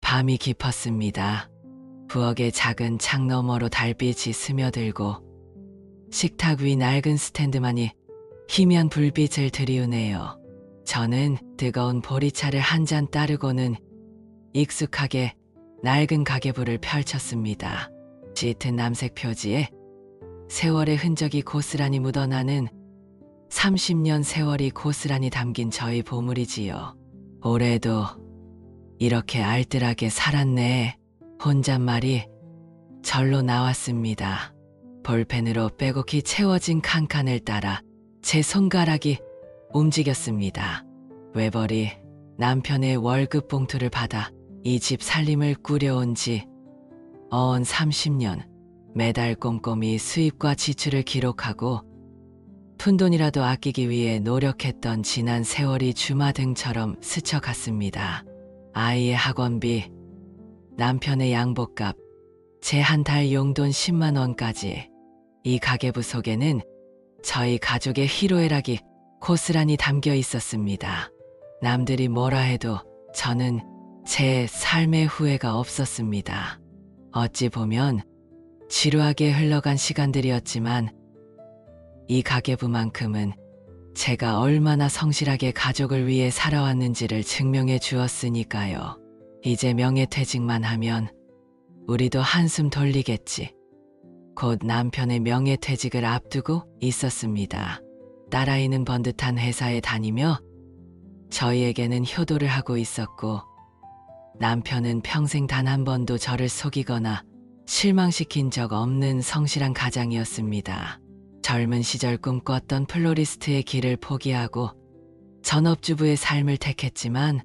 밤이 깊었습니다. 부엌의 작은 창 너머로 달빛이 스며들고 식탁 위 낡은 스탠드만이 희미한 불빛을 들이우네요. 저는 뜨거운 보리차를 한 잔 따르고는 익숙하게 낡은 가계부를 펼쳤습니다. 짙은 남색 표지에 세월의 흔적이 고스란히 묻어나는 30년 세월이 고스란히 담긴 저희 보물이지요. 올해도 이렇게 알뜰하게 살았네. 혼잣말이 절로 나왔습니다. 볼펜으로 빼곡히 채워진 칸칸을 따라 제 손가락이 움직였습니다. 외벌이 남편의 월급 봉투를 받아 이 집 살림을 꾸려온 지 어언 30년, 매달 꼼꼼히 수입과 지출을 기록하고 푼돈이라도 아끼기 위해 노력했던 지난 세월이 주마등처럼 스쳐갔습니다. 아이의 학원비, 남편의 양복값, 제 한 달 용돈 10만 원까지. 이 가계부 속에는 저희 가족의 희로애락이 고스란히 담겨 있었습니다. 남들이 뭐라 해도 저는 제 삶의 후회가 없었습니다. 어찌 보면 지루하게 흘러간 시간들이었지만 이 가계부만큼은 제가 얼마나 성실하게 가족을 위해 살아왔는지를 증명해 주었으니까요. 이제 명예퇴직만 하면 우리도 한숨 돌리겠지. 곧 남편의 명예퇴직을 앞두고 있었습니다. 딸아이는 번듯한 회사에 다니며 저희에게는 효도를 하고 있었고 남편은 평생 단 한 번도 저를 속이거나 실망시킨 적 없는 성실한 가장이었습니다. 젊은 시절 꿈꿨던 플로리스트의 길을 포기하고 전업주부의 삶을 택했지만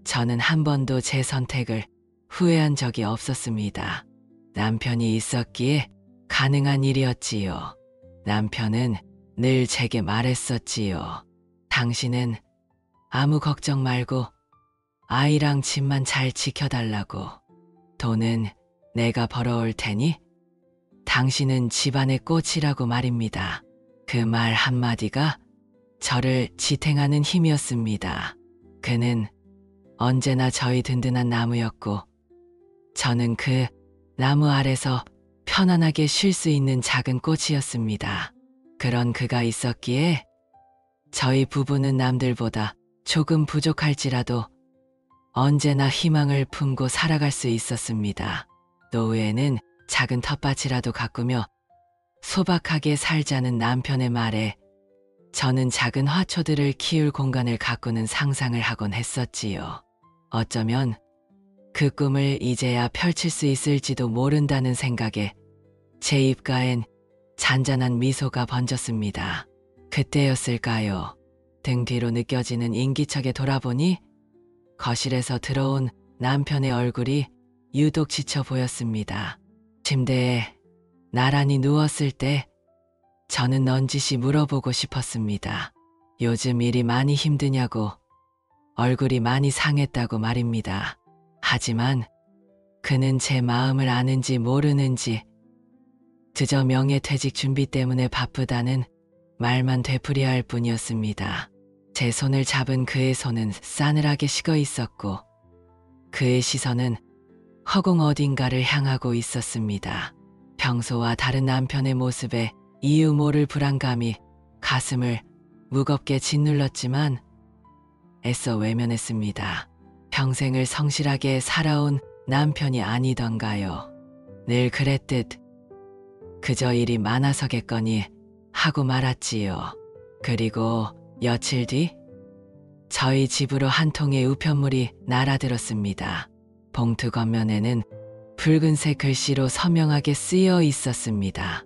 저는 한 번도 제 선택을 후회한 적이 없었습니다. 남편이 있었기에 가능한 일이었지요. 남편은 늘 제게 말했었지요. 당신은 아무 걱정 말고 아이랑 집만 잘 지켜달라고. 돈은 내가 벌어올 테니 당신은 집안의 꽃이라고 말입니다. 그 말 한마디가 저를 지탱하는 힘이었습니다. 그는 언제나 저희 든든한 나무였고 저는 그 나무 아래서 편안하게 쉴 수 있는 작은 꽃이었습니다. 그런 그가 있었기에 저희 부부는 남들보다 조금 부족할지라도 언제나 희망을 품고 살아갈 수 있었습니다. 노후에는 작은 텃밭이라도 가꾸며 소박하게 살자는 남편의 말에 저는 작은 화초들을 키울 공간을 가꾸는 상상을 하곤 했었지요. 어쩌면 그 꿈을 이제야 펼칠 수 있을지도 모른다는 생각에 제 입가엔 잔잔한 미소가 번졌습니다. 그때였을까요? 등 뒤로 느껴지는 인기척에 돌아보니 거실에서 들어온 남편의 얼굴이 유독 지쳐 보였습니다. 침대에 나란히 누웠을 때 저는 넌지시 물어보고 싶었습니다. 요즘 일이 많이 힘드냐고, 얼굴이 많이 상했다고 말입니다. 하지만 그는 제 마음을 아는지 모르는지 그저 명예퇴직 준비 때문에 바쁘다는 말만 되풀이할 뿐이었습니다. 제 손을 잡은 그의 손은 싸늘하게 식어 있었고 그의 시선은 허공 어딘가를 향하고 있었습니다. 평소와 다른 남편의 모습에 이유 모를 불안감이 가슴을 무겁게 짓눌렀지만 애써 외면했습니다. 평생을 성실하게 살아온 남편이 아니던가요. 늘 그랬듯 그저 일이 많아서겠거니 하고 말았지요. 그리고 며칠 뒤 저희 집으로 한 통의 우편물이 날아들었습니다. 봉투 겉면에는 붉은색 글씨로 서명하게 쓰여 있었습니다.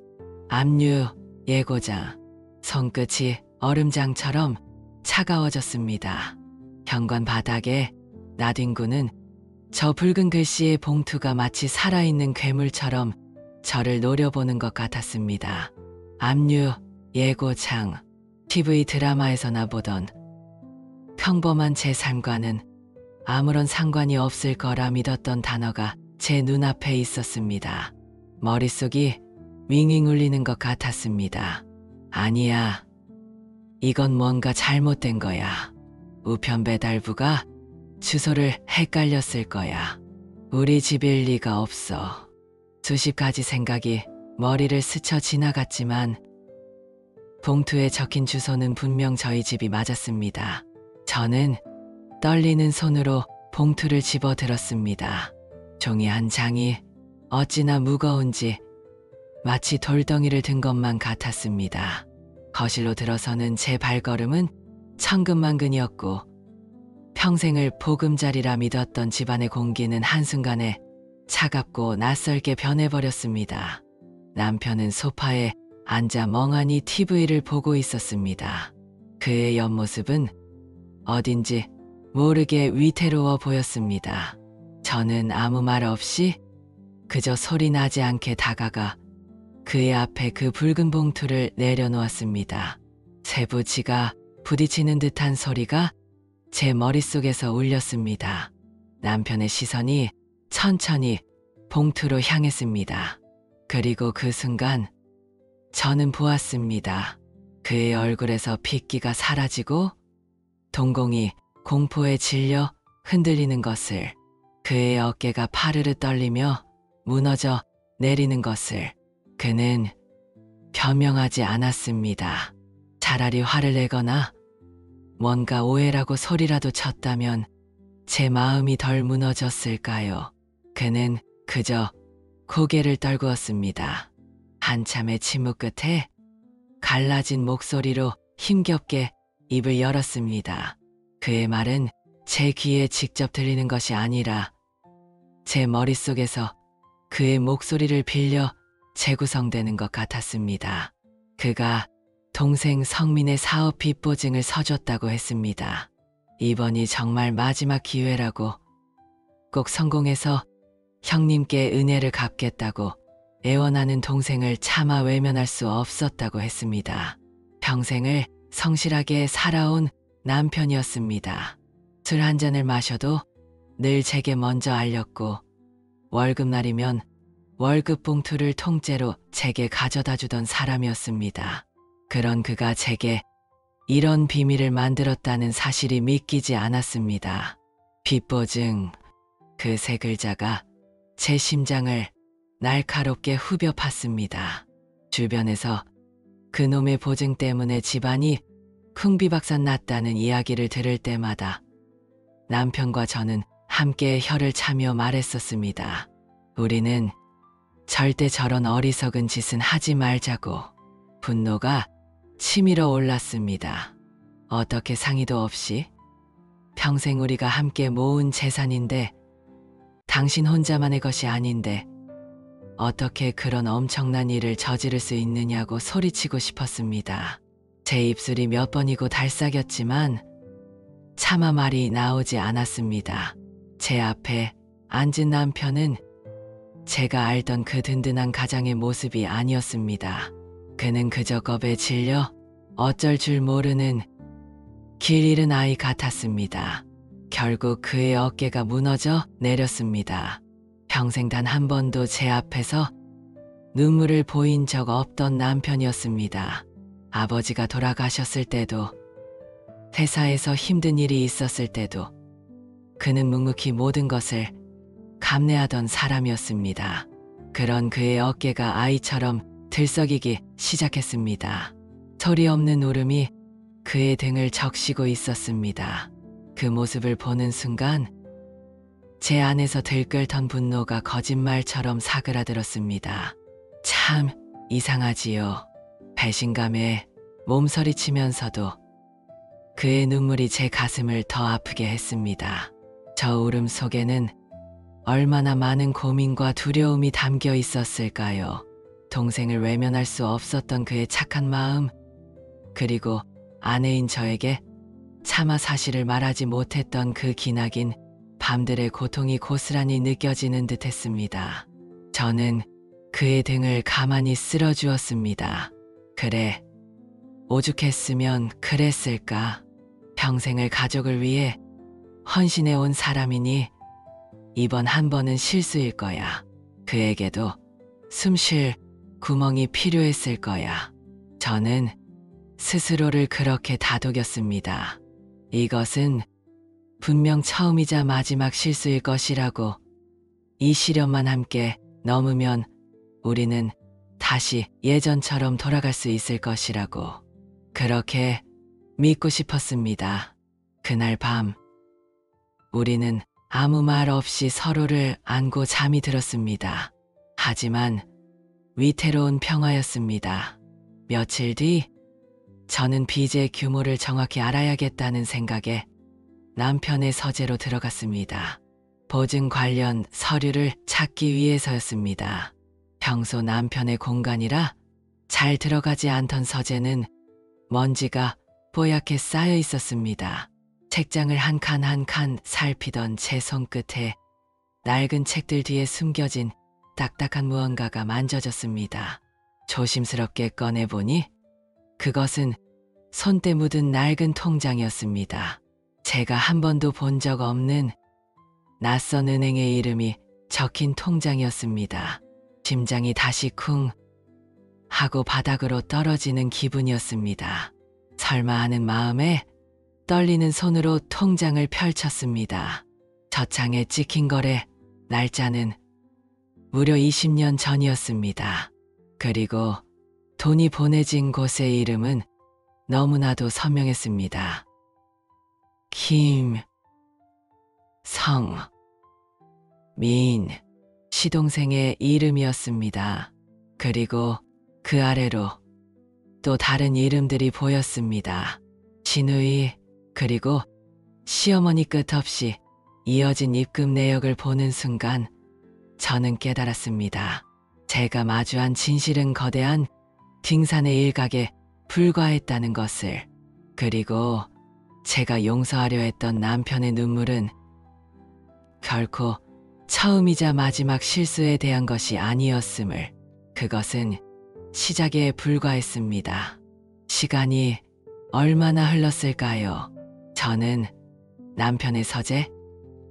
압류 예고장. 손끝이 얼음장처럼 차가워졌습니다. 현관 바닥에 나뒹구는 저 붉은 글씨의 봉투가 마치 살아있는 괴물처럼 저를 노려보는 것 같았습니다. 압류 예고장. TV 드라마에서나 보던 평범한 제 삶과는 아무런 상관이 없을 거라 믿었던 단어가 제 눈앞에 있었습니다. 머릿속이 윙윙 울리는 것 같았습니다. 아니야. 이건 뭔가 잘못된 거야. 우편 배달부가 주소를 헷갈렸을 거야. 우리 집일 리가 없어. 수십 가지 생각이 머리를 스쳐 지나갔지만 봉투에 적힌 주소는 분명 저희 집이 맞았습니다. 저는 떨리는 손으로 봉투를 집어들었습니다. 종이 한 장이 어찌나 무거운지 마치 돌덩이를 든 것만 같았습니다. 거실로 들어서는 제 발걸음은 천근만근이었고 평생을 보금자리라 믿었던 집안의 공기는 한순간에 차갑고 낯설게 변해버렸습니다. 남편은 소파에 앉아 멍하니 TV를 보고 있었습니다. 그의 옆모습은 어딘지 모르게 위태로워 보였습니다. 저는 아무 말 없이 그저 소리 나지 않게 다가가 그의 앞에 그 붉은 봉투를 내려놓았습니다. 쇠붙이가 부딪히는 듯한 소리가 제 머릿속에서 울렸습니다. 남편의 시선이 천천히 봉투로 향했습니다. 그리고 그 순간 저는 보았습니다. 그의 얼굴에서 핏기가 사라지고 동공이 공포에 질려 흔들리는 것을, 그의 어깨가 파르르 떨리며 무너져 내리는 것을. 그는 변명하지 않았습니다. 차라리 화를 내거나 뭔가 오해라고 소리라도 쳤다면 제 마음이 덜 무너졌을까요? 그는 그저 고개를 떨구었습니다. 한참의 침묵 끝에 갈라진 목소리로 힘겹게 입을 열었습니다. 그의 말은 제 귀에 직접 들리는 것이 아니라 제 머릿속에서 그의 목소리를 빌려 재구성되는 것 같았습니다. 그가 동생 성민의 사업 빚보증을 서줬다고 했습니다. 이번이 정말 마지막 기회라고, 꼭 성공해서 형님께 은혜를 갚겠다고 애원하는 동생을 차마 외면할 수 없었다고 했습니다. 평생을 성실하게 살아온 남편이었습니다. 술 한 잔을 마셔도 늘 제게 먼저 알렸고 월급날이면 월급 봉투를 통째로 제게 가져다 주던 사람이었습니다. 그런 그가 제게 이런 비밀을 만들었다는 사실이 믿기지 않았습니다. 빚보증, 그 세 글자가 제 심장을 날카롭게 후벼 팠습니다. 주변에서 그놈의 보증 때문에 집안이 풍비박산 났다는 이야기를 들을 때마다 남편과 저는 함께 혀를 차며 말했었습니다. 우리는 절대 저런 어리석은 짓은 하지 말자고. 분노가 치밀어 올랐습니다. 어떻게 상의도 없이? 평생 우리가 함께 모은 재산인데, 당신 혼자만의 것이 아닌데 어떻게 그런 엄청난 일을 저지를 수 있느냐고 소리치고 싶었습니다. 제 입술이 몇 번이고 달싹였지만 차마 말이 나오지 않았습니다. 제 앞에 앉은 남편은 제가 알던 그 든든한 가장의 모습이 아니었습니다. 그는 그저 겁에 질려 어쩔 줄 모르는 길 잃은 아이 같았습니다. 결국 그의 어깨가 무너져 내렸습니다. 평생 단 한 번도 제 앞에서 눈물을 보인 적 없던 남편이었습니다. 아버지가 돌아가셨을 때도, 회사에서 힘든 일이 있었을 때도 그는 묵묵히 모든 것을 감내하던 사람이었습니다. 그런 그의 어깨가 아이처럼 들썩이기 시작했습니다. 소리 없는 울음이 그의 등을 적시고 있었습니다. 그 모습을 보는 순간 제 안에서 들끓던 분노가 거짓말처럼 사그라들었습니다. 참 이상하지요. 배신감에 몸서리치면서도 그의 눈물이 제 가슴을 더 아프게 했습니다. 저 울음 속에는 얼마나 많은 고민과 두려움이 담겨 있었을까요? 동생을 외면할 수 없었던 그의 착한 마음, 그리고 아내인 저에게 차마 사실을 말하지 못했던 그 기나긴 밤들의 고통이 고스란히 느껴지는 듯 했습니다. 저는 그의 등을 가만히 쓸어주었습니다. 그래, 오죽했으면 그랬을까. 평생을 가족을 위해 헌신해온 사람이니 이번 한 번은 실수일 거야. 그에게도 숨 쉴 구멍이 필요했을 거야. 저는 스스로를 그렇게 다독였습니다. 이것은 분명 처음이자 마지막 실수일 것이라고. 이 시련만 함께 넘으면 우리는 다시 예전처럼 돌아갈 수 있을 것이라고. 그렇게 믿고 싶었습니다. 그날 밤 우리는 아무 말 없이 서로를 안고 잠이 들었습니다. 하지만 위태로운 평화였습니다. 며칠 뒤 저는 빚의 규모를 정확히 알아야겠다는 생각에 남편의 서재로 들어갔습니다. 보증 관련 서류를 찾기 위해서였습니다. 평소 남편의 공간이라 잘 들어가지 않던 서재는 먼지가 뽀얗게 쌓여 있었습니다. 책장을 한 칸 한 칸 살피던 제 손끝에 낡은 책들 뒤에 숨겨진 딱딱한 무언가가 만져졌습니다. 조심스럽게 꺼내보니 그것은 손때 묻은 낡은 통장이었습니다. 제가 한 번도 본 적 없는 낯선 은행의 이름이 적힌 통장이었습니다. 심장이 다시 쿵 하고 바닥으로 떨어지는 기분이었습니다. 설마 하는 마음에 떨리는 손으로 통장을 펼쳤습니다. 저 장에 찍힌 거래 날짜는 무려 20년 전이었습니다. 그리고 돈이 보내진 곳의 이름은 너무나도 선명했습니다. 김성민 시동생의 이름이었습니다. 그리고 그 아래로 또 다른 이름들이 보였습니다. 신우이 그리고 시어머니 끝없이 이어진 입금 내역을 보는 순간 저는 깨달았습니다. 제가 마주한 진실은 거대한 빙산의 일각에 불과했다는 것을. 그리고 제가 용서하려 했던 남편의 눈물은 결코 처음이자 마지막 실수에 대한 것이 아니었음을. 그것은 시작에 불과했습니다. 시간이 얼마나 흘렀을까요? 저는 남편의 서재,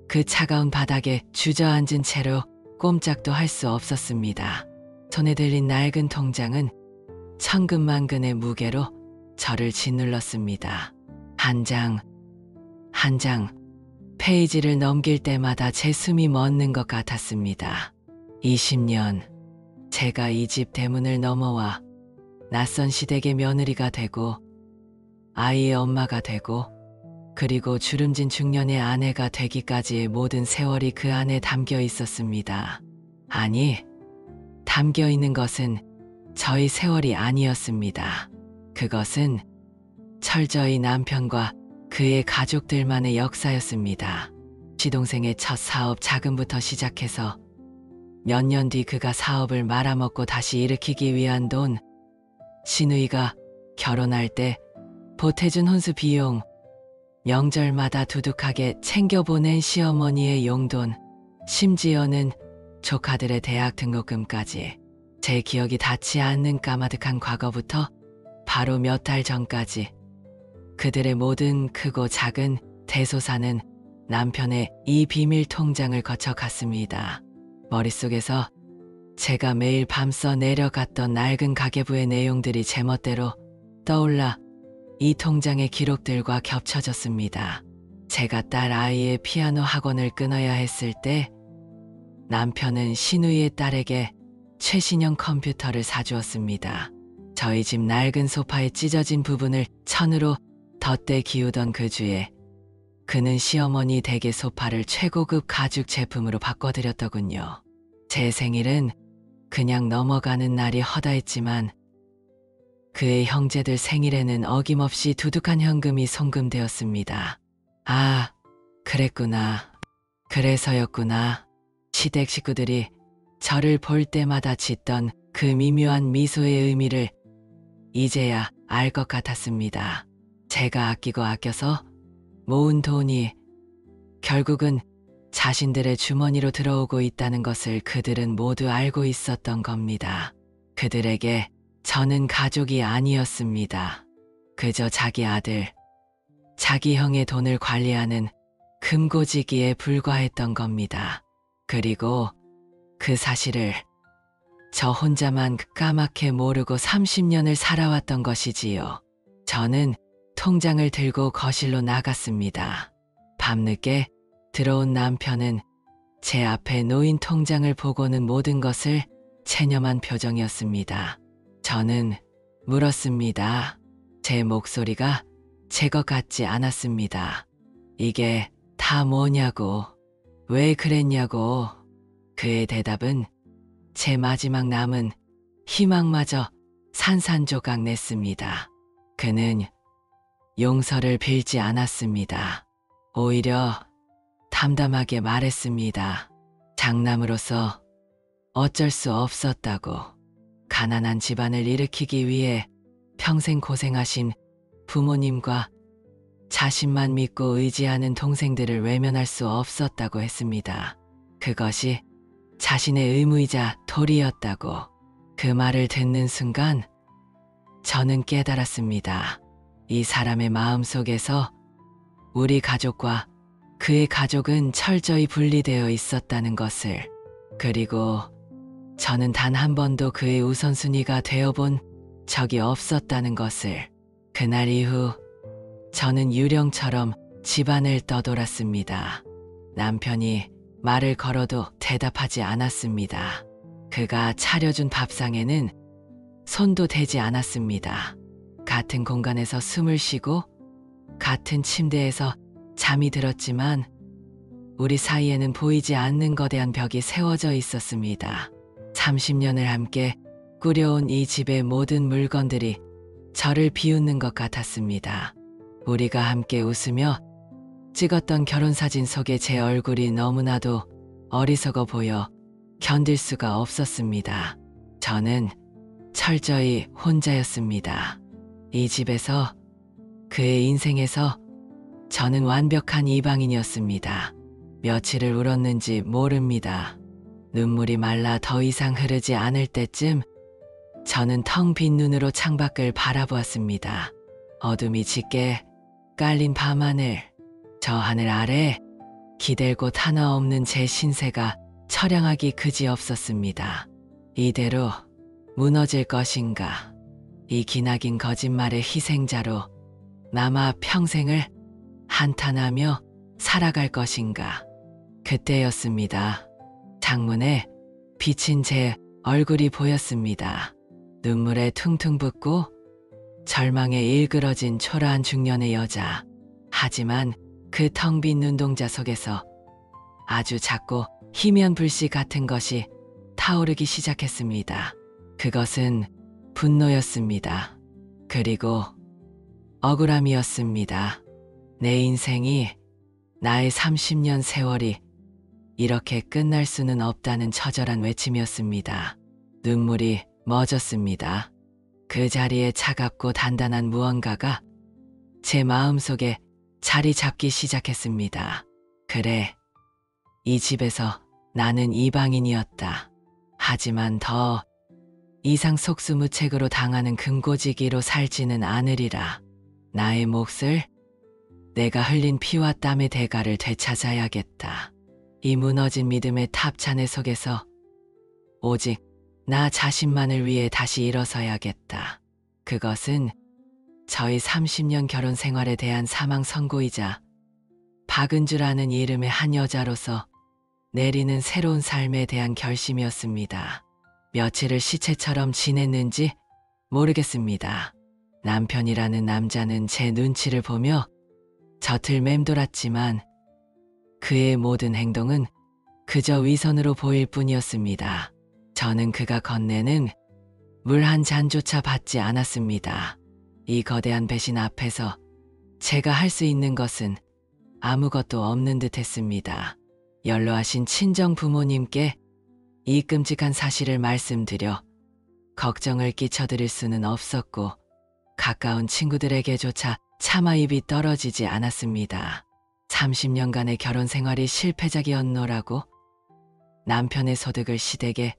그 차가운 바닥에 주저앉은 채로 꼼짝도 할 수 없었습니다. 손에 들린 낡은 통장은 천근만근의 무게로 저를 짓눌렀습니다. 한 장, 한 장, 페이지를 넘길 때마다 제 숨이 멎는 것 같았습니다. 20년, 제가 이 집 대문을 넘어와 낯선 시댁의 며느리가 되고 아이의 엄마가 되고 그리고 주름진 중년의 아내가 되기까지의 모든 세월이 그 안에 담겨 있었습니다. 아니, 담겨 있는 것은 저희 세월이 아니었습니다. 그것은 철저히 남편과 그의 가족들만의 역사였습니다. 시동생의 첫 사업 자금부터 시작해서 몇 년 뒤 그가 사업을 말아먹고 다시 일으키기 위한 돈, 신우이가 결혼할 때 보태준 혼수 비용, 명절마다 두둑하게 챙겨보낸 시어머니의 용돈, 심지어는 조카들의 대학 등록금까지. 제 기억이 닿지 않는 까마득한 과거부터 바로 몇 달 전까지 그들의 모든 크고 작은 대소사는 남편의 이 비밀 통장을 거쳐 갔습니다. 머릿속에서 제가 매일 밤써 내려갔던 낡은 가계부의 내용들이 제멋대로 떠올라 이 통장의 기록들과 겹쳐졌습니다. 제가 딸 아이의 피아노 학원을 끊어야 했을 때 남편은 신우이의 딸에게 최신형 컴퓨터를 사주었습니다. 저희 집 낡은 소파의 찢어진 부분을 천으로 덧대 기우던 그 주에 그는 시어머니 댁의 소파를 최고급 가죽 제품으로 바꿔드렸더군요. 제 생일은 그냥 넘어가는 날이 허다했지만 그의 형제들 생일에는 어김없이 두둑한 현금이 송금되었습니다. 아, 그랬구나. 그래서였구나. 시댁 식구들이 저를 볼 때마다 짓던 그 미묘한 미소의 의미를 이제야 알 것 같았습니다. 제가 아끼고 아껴서 모은 돈이 결국은 자신들의 주머니로 들어오고 있다는 것을 그들은 모두 알고 있었던 겁니다. 그들에게 저는 가족이 아니었습니다. 그저 자기 아들, 자기 형의 돈을 관리하는 금고지기에 불과했던 겁니다. 그리고 그 사실을 저 혼자만 까맣게 모르고 30년을 살아왔던 것이지요. 저는 통장을 들고 거실로 나갔습니다. 밤늦게 들어온 남편은 제 앞에 놓인 통장을 보고는 모든 것을 체념한 표정이었습니다. 저는 물었습니다. 제 목소리가 제 것 같지 않았습니다. 이게 다 뭐냐고, 왜 그랬냐고. 그의 대답은 제 마지막 남은 희망마저 산산조각 냈습니다. 그는 용서를 빌지 않았습니다. 오히려 담담하게 말했습니다. 장남으로서 어쩔 수 없었다고. 가난한 집안을 일으키기 위해 평생 고생하신 부모님과 자신만 믿고 의지하는 동생들을 외면할 수 없었다고 했습니다. 그것이 자신의 의무이자 도리였다고. 그 말을 듣는 순간 저는 깨달았습니다. 이 사람의 마음속에서 우리 가족과 그의 가족은 철저히 분리되어 있었다는 것을, 그리고 저는 단 한 번도 그의 우선순위가 되어본 적이 없었다는 것을. 그날 이후 저는 유령처럼 집안을 떠돌았습니다. 남편이 말을 걸어도 대답하지 않았습니다. 그가 차려준 밥상에는 손도 대지 않았습니다. 같은 공간에서 숨을 쉬고 같은 침대에서 잠이 들었지만 우리 사이에는 보이지 않는 거대한 벽이 세워져 있었습니다. 30년을 함께 꾸려온 이 집의 모든 물건들이 저를 비웃는 것 같았습니다. 우리가 함께 웃으며 찍었던 결혼사진 속에 제 얼굴이 너무나도 어리석어 보여 견딜 수가 없었습니다. 저는 철저히 혼자였습니다. 이 집에서, 그의 인생에서 저는 완벽한 이방인이었습니다. 며칠을 울었는지 모릅니다. 눈물이 말라 더 이상 흐르지 않을 때쯤 저는 텅 빈 눈으로 창밖을 바라보았습니다. 어둠이 짙게 깔린 밤하늘, 저 하늘 아래 기댈 곳 하나 없는 제 신세가 처량하기 그지없었습니다. 이대로 무너질 것인가? 이 기나긴 거짓말의 희생자로 남아 평생을 한탄하며 살아갈 것인가? 그때였습니다. 창문에 비친 제 얼굴이 보였습니다. 눈물에 퉁퉁 붓고 절망에 일그러진 초라한 중년의 여자. 하지만 그 텅 빈 눈동자 속에서 아주 작고 희미한 불씨 같은 것이 타오르기 시작했습니다. 그것은 분노였습니다. 그리고 억울함이었습니다. 내 인생이, 나의 30년 세월이 이렇게 끝날 수는 없다는 처절한 외침이었습니다. 눈물이 멎었습니다. 그 자리에 차갑고 단단한 무언가가 제 마음속에 자리 잡기 시작했습니다. 그래, 이 집에서 나는 이방인이었다. 하지만 더 이상 속수무책으로 당하는 금고지기로 살지는 않으리라. 나의 몫을, 내가 흘린 피와 땀의 대가를 되찾아야겠다. 이 무너진 믿음의 탑찬의 속에서 오직 나 자신만을 위해 다시 일어서야겠다. 그것은 저희 30년 결혼 생활에 대한 사망 선고이자 박은주라는 이름의 한 여자로서 내리는 새로운 삶에 대한 결심이었습니다. 며칠을 시체처럼 지냈는지 모르겠습니다. 남편이라는 남자는 제 눈치를 보며 젖을 맴돌았지만 그의 모든 행동은 그저 위선으로 보일 뿐이었습니다. 저는 그가 건네는 물 한 잔조차 받지 않았습니다. 이 거대한 배신 앞에서 제가 할 수 있는 것은 아무것도 없는 듯 했습니다. 연로하신 친정 부모님께 이 끔찍한 사실을 말씀드려 걱정을 끼쳐드릴 수는 없었고 가까운 친구들에게조차 차마 입이 떨어지지 않았습니다. 30년간의 결혼 생활이 실패작이었노라고, 남편의 소득을 시댁에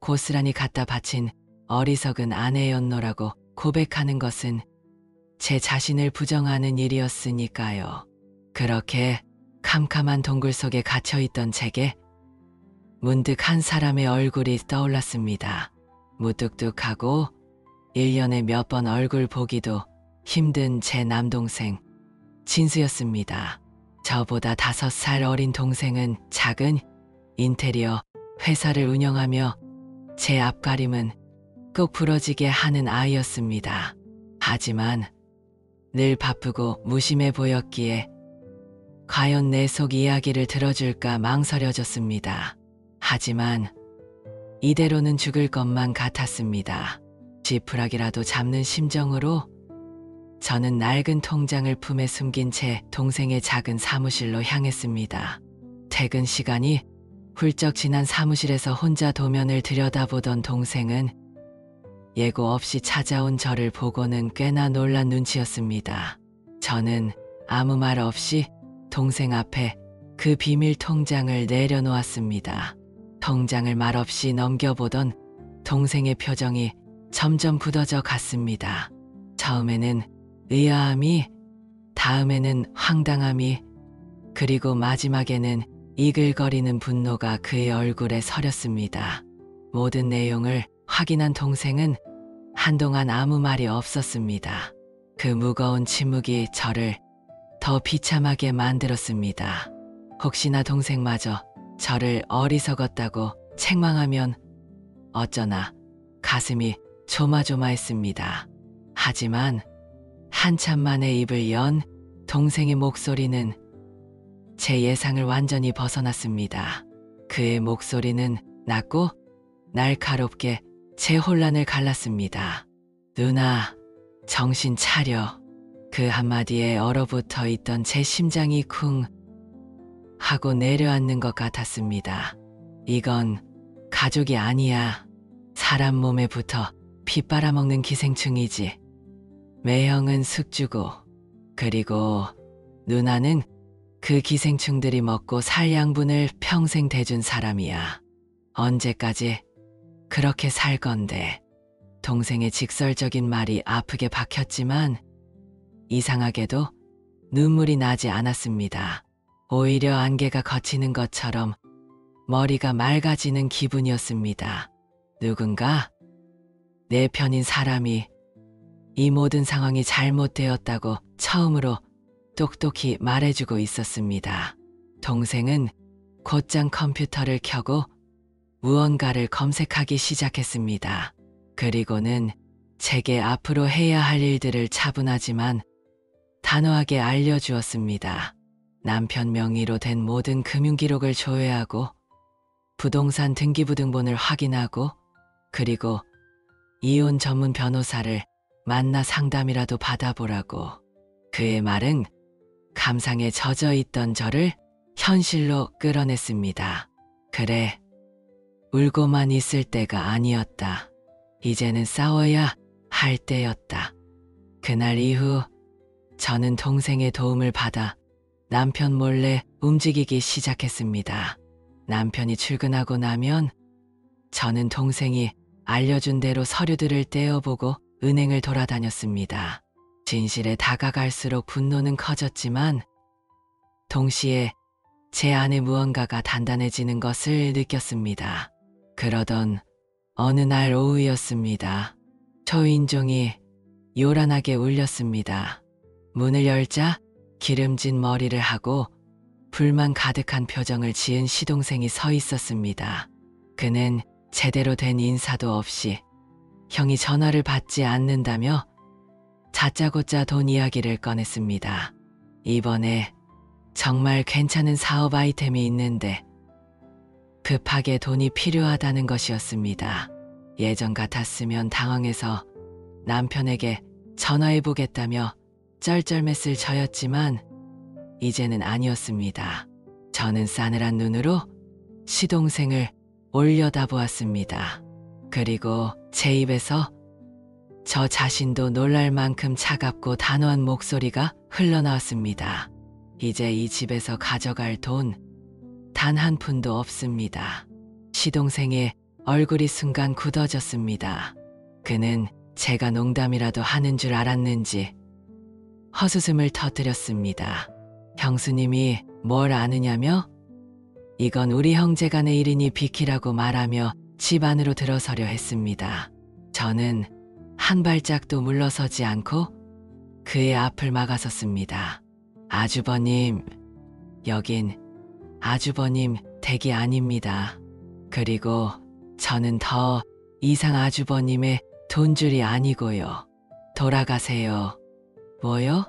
고스란히 갖다 바친 어리석은 아내였노라고 고백하는 것은 제 자신을 부정하는 일이었으니까요. 그렇게 캄캄한 동굴 속에 갇혀있던 제게 문득 한 사람의 얼굴이 떠올랐습니다. 무뚝뚝하고 1년에 몇 번 얼굴 보기도 힘든 제 남동생 진수였습니다. 저보다 5살 어린 동생은 작은 인테리어 회사를 운영하며 제 앞가림은 꼭 부러지게 하는 아이였습니다. 하지만 늘 바쁘고 무심해 보였기에 과연 내 속 이야기를 들어줄까 망설여졌습니다. 하지만 이대로는 죽을 것만 같았습니다. 지푸라기라도 잡는 심정으로 저는 낡은 통장을 품에 숨긴 채 동생의 작은 사무실로 향했습니다. 퇴근 시간이 훌쩍 지난 사무실에서 혼자 도면을 들여다보던 동생은 예고 없이 찾아온 저를 보고는 꽤나 놀란 눈치였습니다. 저는 아무 말 없이 동생 앞에 그 비밀 통장을 내려놓았습니다. 통장을 말없이 넘겨보던 동생의 표정이 점점 굳어져 갔습니다. 처음에는 의아함이, 다음에는 황당함이, 그리고 마지막에는 이글거리는 분노가 그의 얼굴에 서렸습니다. 모든 내용을 확인한 동생은 한동안 아무 말이 없었습니다. 그 무거운 침묵이 저를 더 비참하게 만들었습니다. 혹시나 동생마저 저를 어리석었다고 책망하면 어쩌나 가슴이 조마조마했습니다. 하지만 한참 만에 입을 연 동생의 목소리는 제 예상을 완전히 벗어났습니다. 그의 목소리는 낮고 날카롭게 제 혼란을 갈랐습니다. 누나, 정신 차려. 그 한마디에 얼어붙어 있던 제 심장이 쿵 하고 내려앉는 것 같았습니다. 이건 가족이 아니야. 사람 몸에 붙어 피 빨아먹는 기생충이지. 매형은 숙주고, 그리고 누나는 그 기생충들이 먹고 살 양분을 평생 대준 사람이야. 언제까지 그렇게 살 건데. 동생의 직설적인 말이 아프게 박혔지만 이상하게도 눈물이 나지 않았습니다. 오히려 안개가 걷히는 것처럼 머리가 맑아지는 기분이었습니다. 누군가 내 편인 사람이 이 모든 상황이 잘못되었다고 처음으로 똑똑히 말해주고 있었습니다. 동생은 곧장 컴퓨터를 켜고 무언가를 검색하기 시작했습니다. 그리고는 제게 앞으로 해야 할 일들을 차분하지만 단호하게 알려주었습니다. 남편 명의로 된 모든 금융기록을 조회하고 부동산 등기부등본을 확인하고 그리고 이혼 전문 변호사를 만나 상담이라도 받아보라고. 그의 말은 감상에 젖어 있던 저를 현실로 끌어냈습니다. 그래, 울고만 있을 때가 아니었다. 이제는 싸워야 할 때였다. 그날 이후 저는 동생의 도움을 받아 남편 몰래 움직이기 시작했습니다. 남편이 출근하고 나면 저는 동생이 알려준 대로 서류들을 떼어보고 은행을 돌아다녔습니다. 진실에 다가갈수록 분노는 커졌지만 동시에 제 안에 무언가가 단단해지는 것을 느꼈습니다. 그러던 어느 날 오후였습니다. 초인종이 요란하게 울렸습니다. 문을 열자 기름진 머리를 하고 불만 가득한 표정을 지은 시동생이 서 있었습니다. 그는 제대로 된 인사도 없이 형이 전화를 받지 않는다며 다짜고짜 돈 이야기를 꺼냈습니다. 이번에 정말 괜찮은 사업 아이템이 있는데 급하게 돈이 필요하다는 것이었습니다. 예전 같았으면 당황해서 남편에게 전화해보겠다며 쩔쩔맸을 저였지만 이제는 아니었습니다. 저는 싸늘한 눈으로 시동생을 올려다보았습니다. 그리고 제 입에서 저 자신도 놀랄 만큼 차갑고 단호한 목소리가 흘러나왔습니다. 이제 이 집에서 가져갈 돈 단 한 푼도 없습니다. 시동생의 얼굴이 순간 굳어졌습니다. 그는 제가 농담이라도 하는 줄 알았는지 헛웃음을 터뜨렸습니다. 형수님이 뭘 아느냐며? 이건 우리 형제간의 일이니 비키라고 말하며 집 안으로 들어서려 했습니다. 저는 한 발짝도 물러서지 않고 그의 앞을 막아섰습니다. 아주버님, 여긴 아주버님 댁이 아닙니다. 그리고 저는 더 이상 아주버님의 돈줄이 아니고요. 돌아가세요. 뭐요?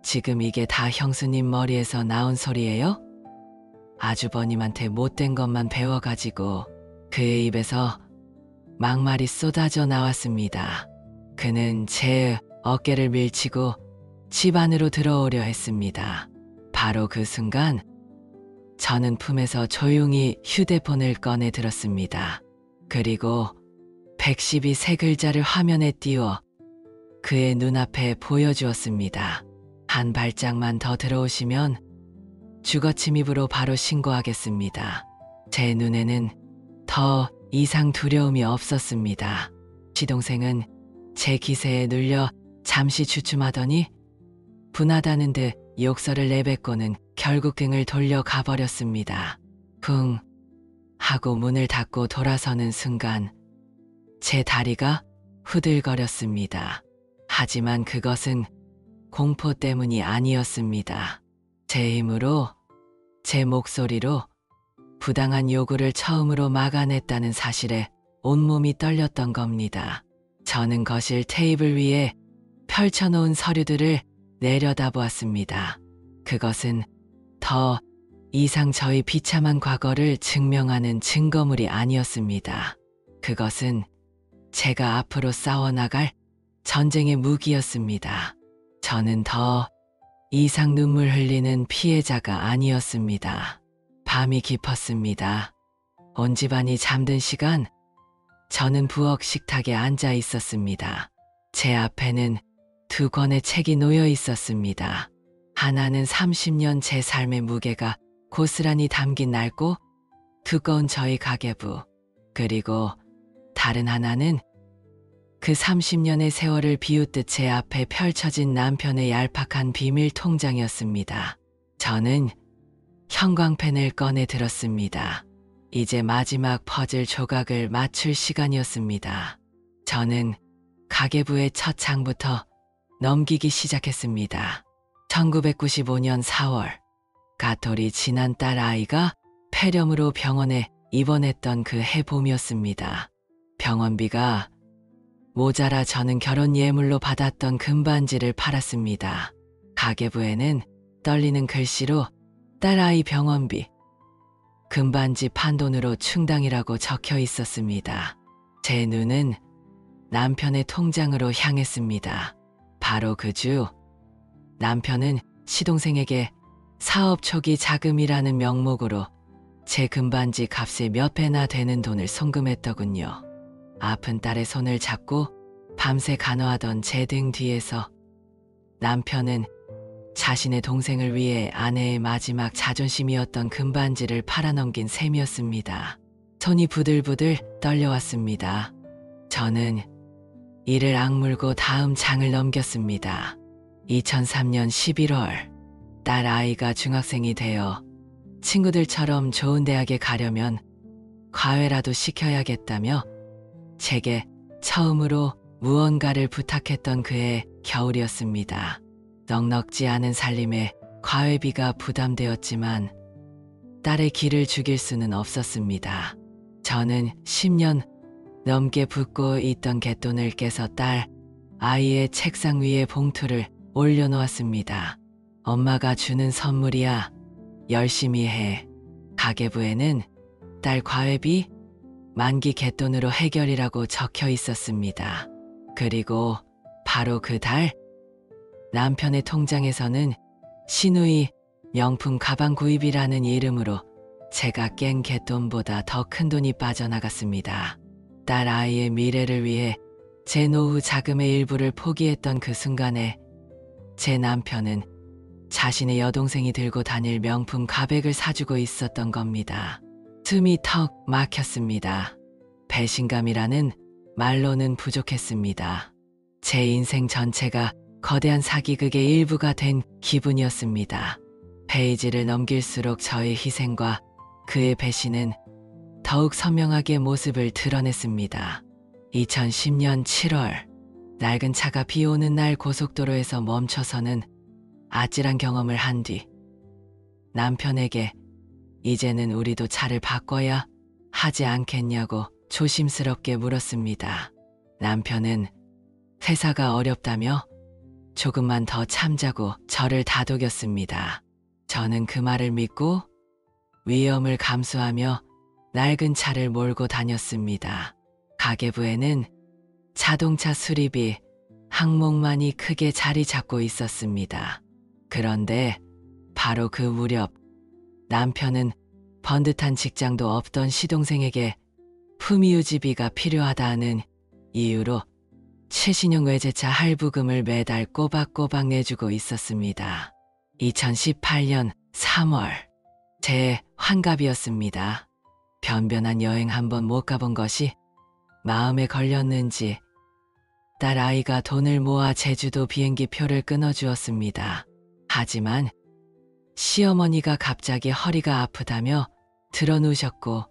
지금 이게 다 형수님 머리에서 나온 소리예요? 아주버님한테 못된 것만 배워가지고 그의 입에서 막말이 쏟아져 나왔습니다. 그는 제 어깨를 밀치고 집 안으로 들어오려 했습니다. 바로 그 순간 저는 품에서 조용히 휴대폰을 꺼내 들었습니다. 그리고 110이 세 글자를 화면에 띄워 그의 눈앞에 보여주었습니다. 한 발짝만 더 들어오시면 주거침입으로 바로 신고하겠습니다. 제 눈에는 더 이상 두려움이 없었습니다. 시동생은 제 기세에 눌려 잠시 주춤하더니 분하다는 듯 욕설을 내뱉고는 결국 등을 돌려 가버렸습니다. 쿵 하고 문을 닫고 돌아서는 순간 제 다리가 후들거렸습니다. 하지만 그것은 공포 때문이 아니었습니다. 제 힘으로, 제 목소리로 부당한 요구를 처음으로 막아냈다는 사실에 온몸이 떨렸던 겁니다. 저는 거실 테이블 위에 펼쳐놓은 서류들을 내려다보았습니다. 그것은 더 이상 저희 비참한 과거를 증명하는 증거물이 아니었습니다. 그것은 제가 앞으로 싸워나갈 전쟁의 무기였습니다. 저는 더 이상 눈물 흘리는 피해자가 아니었습니다. 밤이 깊었습니다. 온 집안이 잠든 시간, 저는 부엌 식탁에 앉아 있었습니다. 제 앞에는 두 권의 책이 놓여 있었습니다. 하나는 30년 제 삶의 무게가 고스란히 담긴 낡고 두꺼운 저희 가계부, 그리고 다른 하나는 그 30년의 세월을 비웃듯 제 앞에 펼쳐진 남편의 얄팍한 비밀 통장이었습니다. 저는 형광펜을 꺼내 들었습니다. 이제 마지막 퍼즐 조각을 맞출 시간이었습니다. 저는 가계부의 첫 장부터 넘기기 시작했습니다. 1995년 4월, 가톨이 지난 딸 아이가 폐렴으로 병원에 입원했던 그 해 봄이었습니다. 병원비가 모자라 저는 결혼 예물로 받았던 금반지를 팔았습니다. 가계부에는 떨리는 글씨로 딸아이 병원비, 금반지 판돈으로 충당이라고 적혀 있었습니다. 제 눈은 남편의 통장으로 향했습니다. 바로 그 주, 남편은 시동생에게 사업 초기 자금이라는 명목으로 제 금반지 값의 몇 배나 되는 돈을 송금했더군요. 아픈 딸의 손을 잡고 밤새 간호하던 제 등 뒤에서 남편은 자신의 동생을 위해 아내의 마지막 자존심이었던 금반지를 팔아넘긴 셈이었습니다. 손이 부들부들 떨려왔습니다. 저는 이를 악물고 다음 장을 넘겼습니다. 2003년 11월, 딸 아이가 중학생이 되어 친구들처럼 좋은 대학에 가려면 과외라도 시켜야겠다며 제게 처음으로 무언가를 부탁했던 그해 겨울이었습니다. 넉넉지 않은 살림에 과외비가 부담되었지만 딸의 기를 죽일 수는 없었습니다. 저는 10년 넘게 붓고 있던 갯돈을 깨서 딸 아이의 책상 위에 봉투를 올려놓았습니다. 엄마가 주는 선물이야. 열심히 해. 가계부에는 딸 과외비 만기 갯돈으로 해결이라고 적혀 있었습니다. 그리고 바로 그 달 남편의 통장에서는 시누이 명품 가방 구입이라는 이름으로 제가 깬 갯돈보다 더 큰 돈이 빠져나갔습니다. 딸 아이의 미래를 위해 제 노후 자금의 일부를 포기했던 그 순간에 제 남편은 자신의 여동생이 들고 다닐 명품 가백을 사주고 있었던 겁니다. 숨이 턱 막혔습니다. 배신감이라는 말로는 부족했습니다. 제 인생 전체가 거대한 사기극의 일부가 된 기분이었습니다. 페이지를 넘길수록 저의 희생과 그의 배신은 더욱 선명하게 모습을 드러냈습니다. 2010년 7월, 낡은 차가 비 오는 날 고속도로에서 멈춰서는 아찔한 경험을 한 뒤 남편에게 이제는 우리도 차를 바꿔야 하지 않겠냐고 조심스럽게 물었습니다. 남편은 회사가 어렵다며 조금만 더 참자고 저를 다독였습니다. 저는 그 말을 믿고 위험을 감수하며 낡은 차를 몰고 다녔습니다. 가계부에는 자동차 수리비 항목만이 크게 자리 잡고 있었습니다. 그런데 바로 그 무렵 남편은 번듯한 직장도 없던 시동생에게 품위유지비가 필요하다는 이유로 최신형 외제차 할부금을 매달 꼬박꼬박 내주고 있었습니다. 2018년 3월 제 환갑이었습니다. 변변한 여행 한번 못 가본 것이 마음에 걸렸는지 딸 아이가 돈을 모아 제주도 비행기 표를 끊어주었습니다. 하지만 시어머니가 갑자기 허리가 아프다며 드러누셨고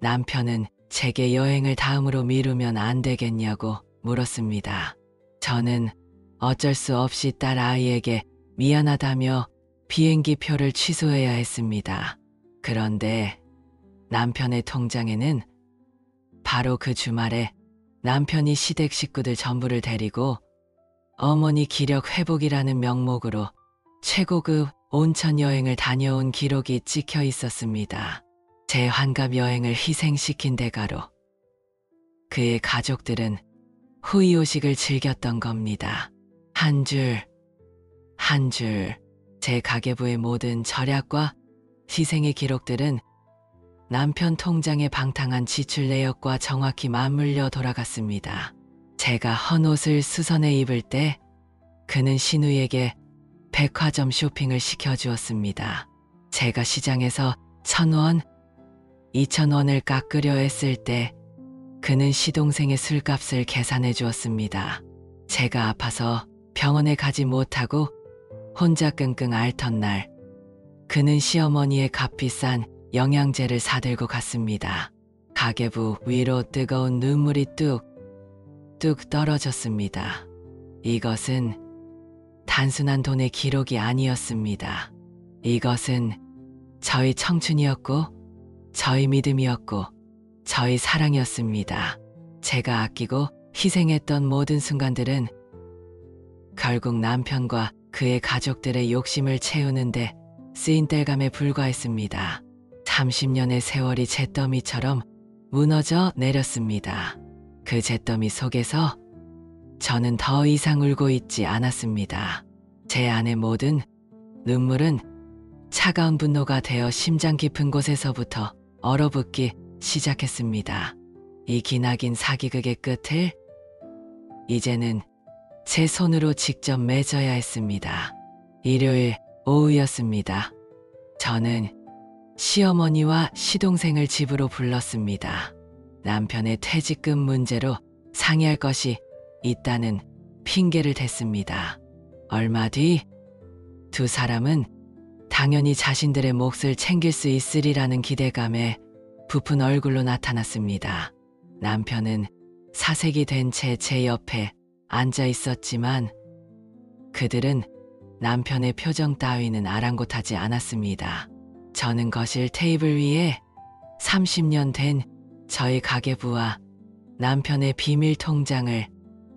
남편은 제게 여행을 다음으로 미루면 안 되겠냐고 물었습니다. 저는 어쩔 수 없이 딸 아이에게 미안하다며 비행기 표를 취소해야 했습니다. 그런데 남편의 통장에는 바로 그 주말에 남편이 시댁 식구들 전부를 데리고 어머니 기력 회복이라는 명목으로 최고급 온천 여행을 다녀온 기록이 찍혀 있었습니다. 제 환갑 여행을 희생시킨 대가로 그의 가족들은 후이오식을 즐겼던 겁니다. 한 줄 한 줄 제 가계부의 모든 절약과 희생의 기록들은 남편 통장의 방탕한 지출 내역과 정확히 맞물려 돌아갔습니다. 제가 헌 옷을 수선해 입을 때 그는 신우에게 백화점 쇼핑을 시켜주었습니다. 제가 시장에서 1,000원, 2,000원을 깎으려 했을 때 그는 시동생의 술값을 계산해 주었습니다. 제가 아파서 병원에 가지 못하고 혼자 끙끙 앓던 날 그는 시어머니의 값비싼 영양제를 사들고 갔습니다. 가계부 위로 뜨거운 눈물이 뚝뚝 떨어졌습니다. 이것은 단순한 돈의 기록이 아니었습니다. 이것은 저희 청춘이었고 저희 믿음이었고 저희 사랑이었습니다. 제가 아끼고 희생했던 모든 순간들은 결국 남편과 그의 가족들의 욕심을 채우는데 쓰인 땔감에 불과했습니다. 30년의 세월이 잿더미처럼 무너져 내렸습니다. 그 잿더미 속에서 저는 더 이상 울고 있지 않았습니다. 제 안의 모든 눈물은 차가운 분노가 되어 심장 깊은 곳에서부터 얼어붙기 시작했습니다. 이 기나긴 사기극의 끝을 이제는 제 손으로 직접 맺어야 했습니다. 일요일 오후였습니다. 저는 시어머니와 시동생을 집으로 불렀습니다. 남편의 퇴직금 문제로 상의할 것이 있다는 핑계를 댔습니다. 얼마 뒤 두 사람은 당연히 자신들의 몫을 챙길 수 있으리라는 기대감에 부푼 얼굴로 나타났습니다. 남편은 사색이 된 채 제 옆에 앉아 있었지만 그들은 남편의 표정 따위는 아랑곳하지 않았습니다. 저는 거실 테이블 위에 30년 된 저희 가계부와 남편의 비밀 통장을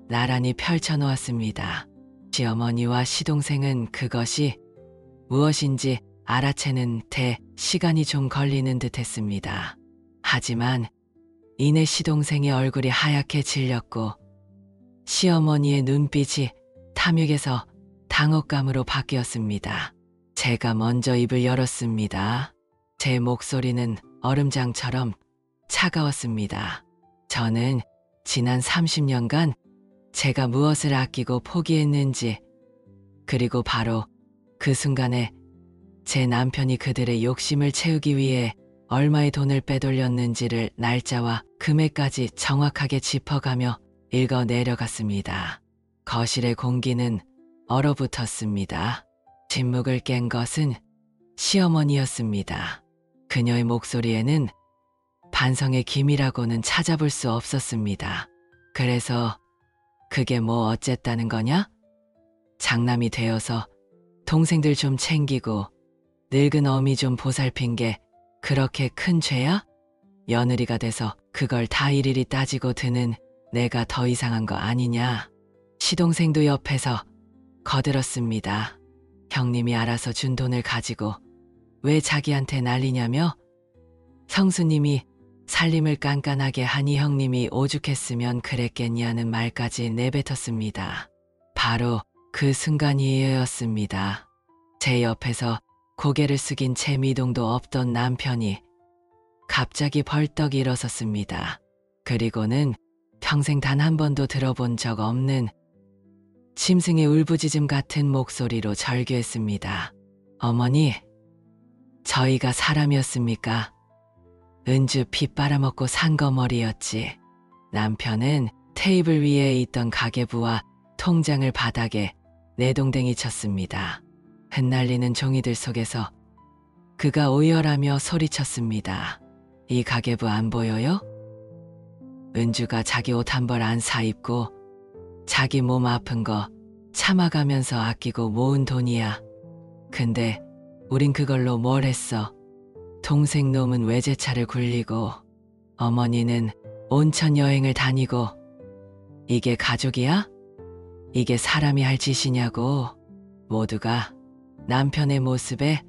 나란히 펼쳐놓았습니다. 시어머니와 시동생은 그것이 무엇인지 알아채는 데 시간이 좀 걸리는 듯 했습니다. 하지만 이내 시동생의 얼굴이 하얗게 질렸고 시어머니의 눈빛이 탐욕에서 당혹감으로 바뀌었습니다. 제가 먼저 입을 열었습니다. 제 목소리는 얼음장처럼 차가웠습니다. 저는 지난 30년간 제가 무엇을 아끼고 포기했는지, 그리고 바로 그 순간에 제 남편이 그들의 욕심을 채우기 위해 얼마의 돈을 빼돌렸는지를 날짜와 금액까지 정확하게 짚어가며 읽어 내려갔습니다. 거실의 공기는 얼어붙었습니다. 침묵을 깬 것은 시어머니였습니다. 그녀의 목소리에는 반성의 기미라고는 찾아볼 수 없었습니다. 그래서 그게 뭐 어쨌다는 거냐? 장남이 되어서 동생들 좀 챙기고 늙은 어미 좀 보살핀 게 그렇게 큰 죄야? 며느리가 돼서 그걸 다 일일이 따지고 드는 내가 더 이상한 거 아니냐. 시동생도 옆에서 거들었습니다. 형님이 알아서 준 돈을 가지고 왜 자기한테 난리냐며? 성수님이 살림을 깐깐하게 하니 형님이 오죽했으면 그랬겠냐는 말까지 내뱉었습니다. 바로 그 순간이었습니다. 제 옆에서 고개를 숙인 채 미동도 없던 남편이 갑자기 벌떡 일어섰습니다. 그리고는 평생 단 한 번도 들어본 적 없는 짐승의 울부짖음 같은 목소리로 절규했습니다. 어머니, 저희가 사람이었습니까? 은주 피 빨아먹고 산 거머리였지. 남편은 테이블 위에 있던 가계부와 통장을 바닥에 내동댕이 쳤습니다. 흩날리는 종이들 속에서 그가 오열하며 소리쳤습니다. 이 가계부 안 보여요? 은주가 자기 옷 한 벌 안 사 입고 자기 몸 아픈 거 참아가면서 아끼고 모은 돈이야. 근데 우린 그걸로 뭘 했어? 동생 놈은 외제차를 굴리고 어머니는 온천 여행을 다니고 이게 가족이야? 이게 사람이 할 짓이냐고. 모두가 남편의 모습에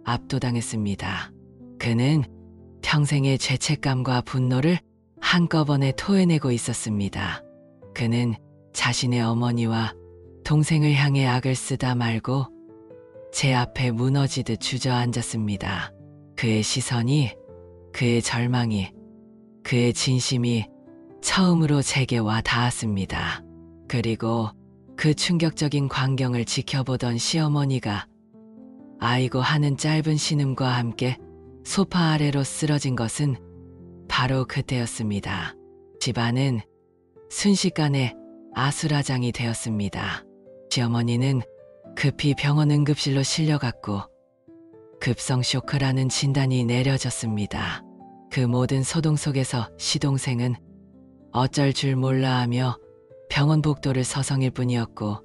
압도당했습니다. 그는 평생의 죄책감과 분노를 한꺼번에 토해내고 있었습니다. 그는 자신의 어머니와 동생을 향해 악을 쓰다 말고 제 앞에 무너지듯 주저앉았습니다. 그의 시선이, 그의 절망이, 그의 진심이 처음으로 제게 와 닿았습니다. 그리고 그 충격적인 광경을 지켜보던 시어머니가 아이고 하는 짧은 신음과 함께 소파 아래로 쓰러진 것은 바로 그때였습니다. 집안은 순식간에 아수라장이 되었습니다. 시어머니는 급히 병원 응급실로 실려갔고 급성 쇼크라는 진단이 내려졌습니다. 그 모든 소동 속에서 시동생은 어쩔 줄 몰라 하며 병원 복도를 서성일 뿐이었고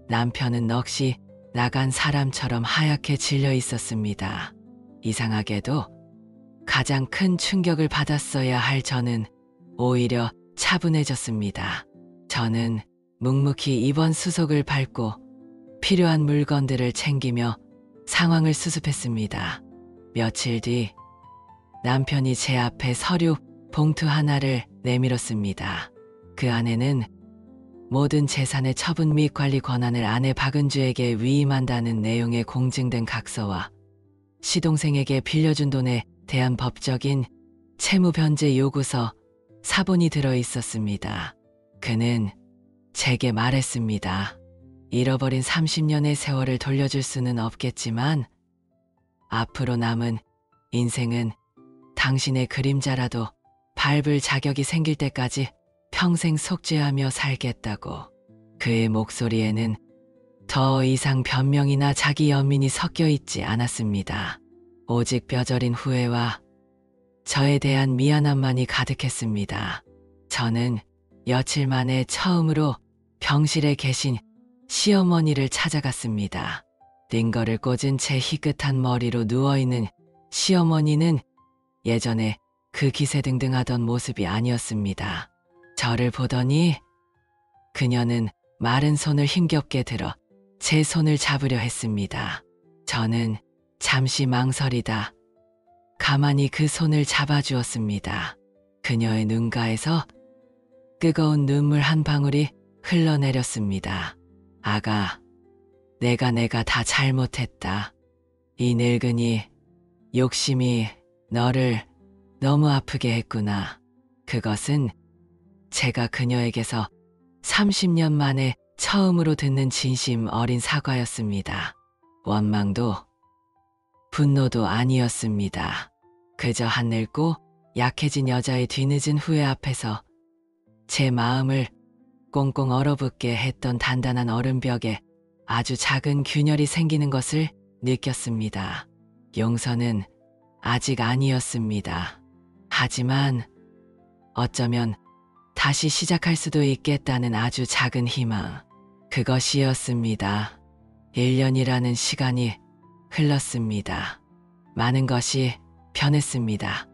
남편은 넋이 나간 사람처럼 하얗게 질려 있었습니다. 이상하게도 가장 큰 충격을 받았어야 할 저는 오히려 차분해졌습니다. 저는 묵묵히 입원 수속을 밟고 필요한 물건들을 챙기며 상황을 수습했습니다. 며칠 뒤 남편이 제 앞에 서류 봉투 하나를 내밀었습니다. 그 안에는 모든 재산의 처분 및 관리 권한을 아내 박은주에게 위임한다는 내용의 공증된 각서와 시동생에게 빌려준 돈에 대한 법적인 채무 변제 요구서 사본이 들어 있었습니다. 그는 제게 말했습니다. 잃어버린 30년의 세월을 돌려줄 수는 없겠지만 앞으로 남은 인생은 당신의 그림자라도 밟을 자격이 생길 때까지 평생 속죄하며 살겠다고. 그의 목소리에는 더 이상 변명이나 자기 연민이 섞여 있지 않았습니다. 오직 뼈저린 후회와 저에 대한 미안함만이 가득했습니다. 저는 며칠 만에 처음으로 병실에 계신 시어머니를 찾아갔습니다. 링거를 꽂은 채 희끗한 머리로 누워있는 시어머니는 예전에 그 기세등등하던 모습이 아니었습니다. 저를 보더니 그녀는 마른 손을 힘겹게 들어 제 손을 잡으려 했습니다. 저는 잠시 망설이다 가만히 그 손을 잡아주었습니다. 그녀의 눈가에서 뜨거운 눈물 한 방울이 흘러내렸습니다. 아가, 내가 다 잘못했다. 이 늙은이 욕심이 너를 너무 아프게 했구나. 그것은 제가 그녀에게서 30년 만에 처음으로 듣는 진심 어린 사과였습니다. 원망도 분노도 아니었습니다. 그저 한늙고 약해진 여자의 뒤늦은 후회 앞에서 제 마음을 꽁꽁 얼어붙게 했던 단단한 얼음벽에 아주 작은 균열이 생기는 것을 느꼈습니다. 용서는 아직 아니었습니다. 하지만 어쩌면 다시 시작할 수도 있겠다는 아주 작은 희망, 그것이었습니다. 1년이라는 시간이 흘렀습니다. 많은 것이 변했습니다.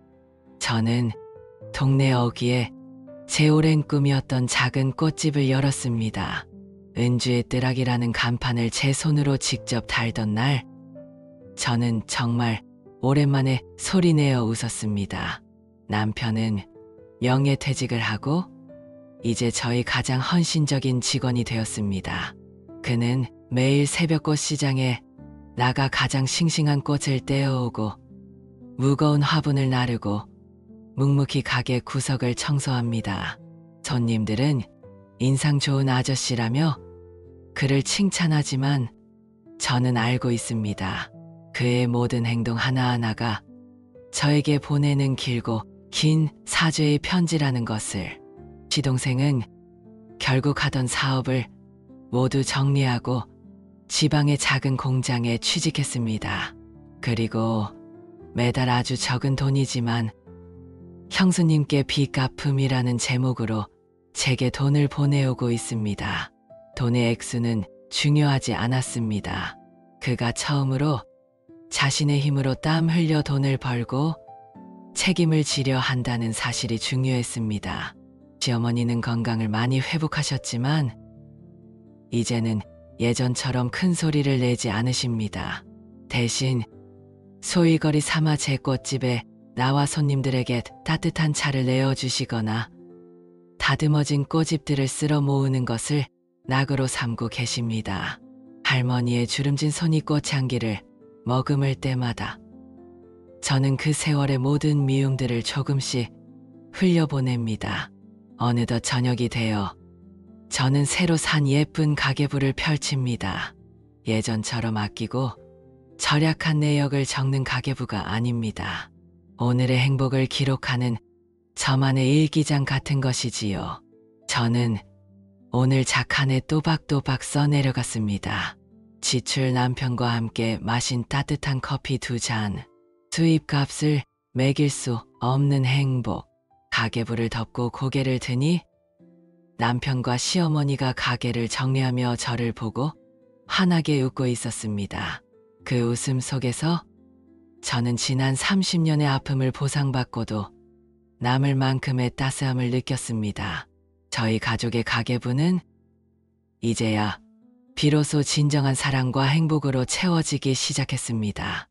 저는 동네 어귀에 제 오랜 꿈이었던 작은 꽃집을 열었습니다. 은주의 뜨락이라는 간판을 제 손으로 직접 달던 날, 저는 정말 오랜만에 소리내어 웃었습니다. 남편은 명예퇴직을 하고 이제 저희 가장 헌신적인 직원이 되었습니다. 그는 매일 새벽 꽃시장에 나가 가장 싱싱한 꽃을 떼어오고 무거운 화분을 나르고 묵묵히 가게 구석을 청소합니다. 손님들은 인상 좋은 아저씨라며 그를 칭찬하지만 저는 알고 있습니다. 그의 모든 행동 하나하나가 저에게 보내는 길고 긴 사죄의 편지라는 것을. 시동생은 결국 하던 사업을 모두 정리하고 지방의 작은 공장에 취직했습니다. 그리고 매달 아주 적은 돈이지만 형수님께 빚 갚음이라는 제목으로 제게 돈을 보내오고 있습니다. 돈의 액수는 중요하지 않았습니다. 그가 처음으로 자신의 힘으로 땀 흘려 돈을 벌고 책임을 지려 한다는 사실이 중요했습니다. 시어머니는 건강을 많이 회복하셨지만 이제는 예전처럼 큰 소리를 내지 않으십니다. 대신 소일거리 삼아 제 꽃집에 나와 손님들에게 따뜻한 차를 내어주시거나 다듬어진 꽃잎들을 쓸어 모으는 것을 낙으로 삼고 계십니다. 할머니의 주름진 손이 꽃향기를 머금을 때마다 저는 그 세월의 모든 미움들을 조금씩 흘려보냅니다. 어느덧 저녁이 되어 저는 새로 산 예쁜 가계부를 펼칩니다. 예전처럼 아끼고 절약한 내역을 적는 가계부가 아닙니다. 오늘의 행복을 기록하는 저만의 일기장 같은 것이지요. 저는 오늘 작한에 또박또박 써내려갔습니다. 지출, 남편과 함께 마신 따뜻한 커피 2잔, 수입값을 매길 수 없는 행복. 가계부를 덮고 고개를 드니 남편과 시어머니가 가게를 정리하며 저를 보고 환하게 웃고 있었습니다. 그 웃음 속에서 저는 지난 30년의 아픔을 보상받고도 남을 만큼의 따스함을 느꼈습니다. 저희 가족의 가계부는 이제야 비로소 진정한 사랑과 행복으로 채워지기 시작했습니다.